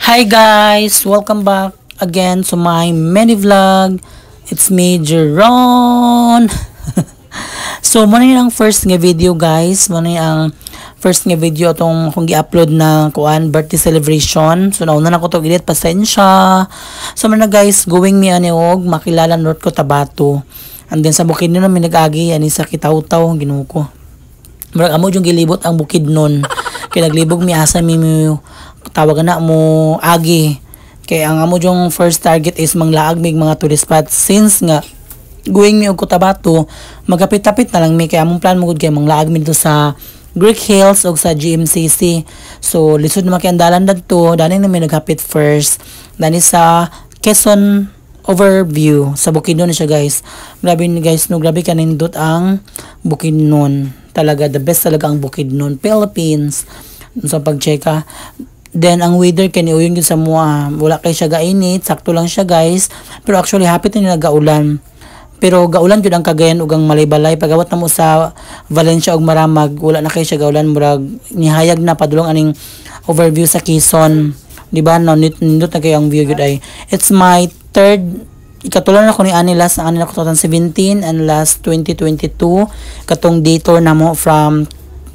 Hi guys! Welcome back again to my mini vlog. It's me, Jeron. So, muna yung first nga video guys. Muna yung first nga video itong kung i-upload na birthday celebration. So, nauna na ko itong edit. Pasensya. So, muna guys, going me aniog, makilala North Cotabato. And then sa bukid nun, may nag-agi. Ani sa Kitaw-Taw, ginuko. Marag amo yung gilibot ang bukid nun. Kaya naglibog mi asa mi tawagan na mo agi. Kaya ang amo yung first target is manglaag mig mga tourist spots. Since nga going mi og Cotabato, magapit-tapit na lang mi kaya among plan mo gud kay manglaag mi dito sa Greek Hills o sa GMCC. So lisod na makiandalan dadto, dani na mi naghapit first. Dani sa Quezon overview sa Bukidnon siya guys. Grabe guys, no, grabe kanindot ang Bukidnon. Talaga the best talaga ang Bukidnon, Philippines. Sa pag-checka. Then ang weather kani uyon gyud sa mua. Wala kay siya gainit, sakto lang siya guys. Pero actually hapit na nagaulan. Pero gaulan gyud ang Cagayan ug ang Malaybalay pagawat na mo sa Valencia ug Maramag, wala na kay siya gaulan murag nihayag na padulong aning overview sa Quezon. Di ba? No, nindot na kayo ang view gyud ay. It's my third ikatulan ako ni ani last ang ani ako 2017 and last 2022 katong day tour na mo from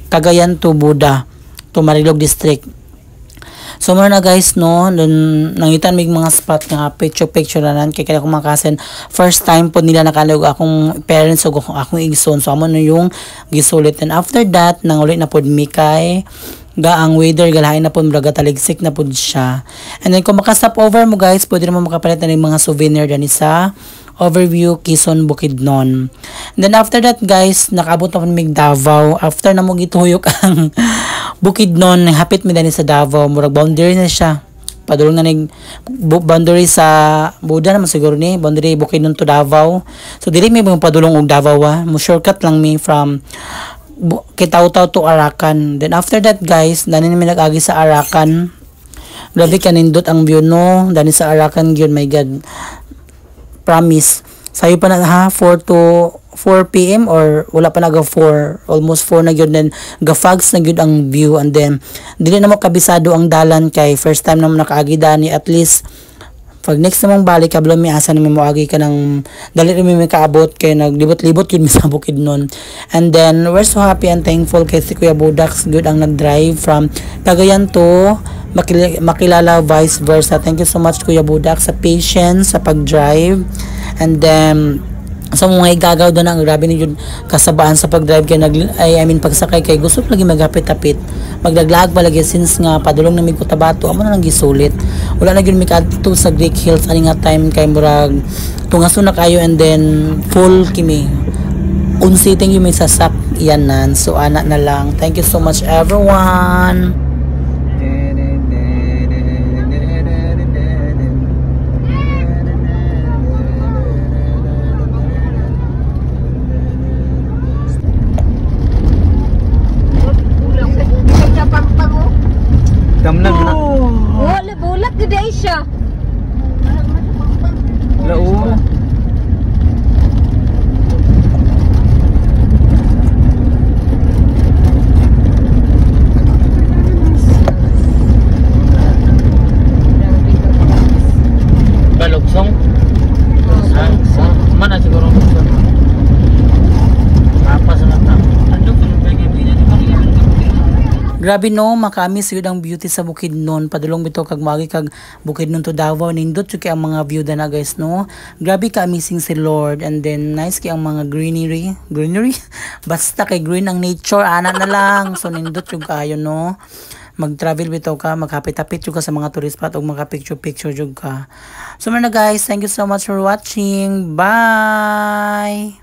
Cagayan to Buda to Marilog district. So muna na guys no, nangitan mig mga spot nga picture na nan kay kaya akong makasen first time po nila nakalog akong parents ug akong igsoon, so amo na yung gisulit. And after that nang ulit na pod mi kay ang weather galahay na po muraga taligsik na po siya. And then kung makastop over mo guys, pwede naman makapalit na ng mga souvenir dani sa overview Quezon Bukidnon. And then after that guys, nakaabot na po mig Davao. After na mo gituyok ang Bukidnon, hapit mi dani sa Davao, murag boundary na siya. Padulong na ning boundary sa Buda naman siguro ni, boundary Bukidnon to Davao. So dili mi padulong og Davao mo shortcut lang mi from Kitaw-Taw to Arakan. Then after that guys, dani mi nag-agi sa Arakan. Grabe kanindot ang view no, dani sa Arakan gyud, my god. Promise. Sayo pa na ha 4 p.m. or wala pa naga 4, almost 4 na gyud, then gafags na gyud ang view. And then dili na mo kabisado ang dalan kay first time na mo nakaagi dani. At least pag next namang balik kablo mi asa na mi moagi ka ng dali mi kaabot kay naglibot-libot yun mi sa Bukidnon. And then we're so happy and thankful kay si Kuya Budax good ang nag-drive from Cagayan to Makilala, vice versa. Thank you so much Kuya Budax sa patience sa pag-drive. And then sa mga igagaw doon ang grabe ni yun kasabaan sa pag-drive kay pagsakay kay gusto lagi maghapit-tapit magdaglag pa lagi since nga padulong na mi Cotabato amo na lang gisulit, wala na gyud mi kadto sa Greek Hills ani nga time kay murag tungason na kayo. And then full kimi unsiting yung may sasap iyanan, so ana na lang. Thank you so much everyone. Damlag na. Wala bulat gud ay siya. Lao. Balugsong. Mana siguro apa sa mata. Grabe no, makamis yun ang beauty sa Bukidnon. Padulong bito kag magi kag Bukidnon to Davao. Nindot yun kay ang mga view na guys no. Grabe ka amazing si Lord. And then nice kay ang mga greenery. Basta kay green ang nature, ana na lang. So nindot yun kayo no. Mag-travel bito ka, maghapit-hapit yun ka sa mga tourist spot o magka-picture-picture yun ka. So muna guys, thank you so much for watching. Bye!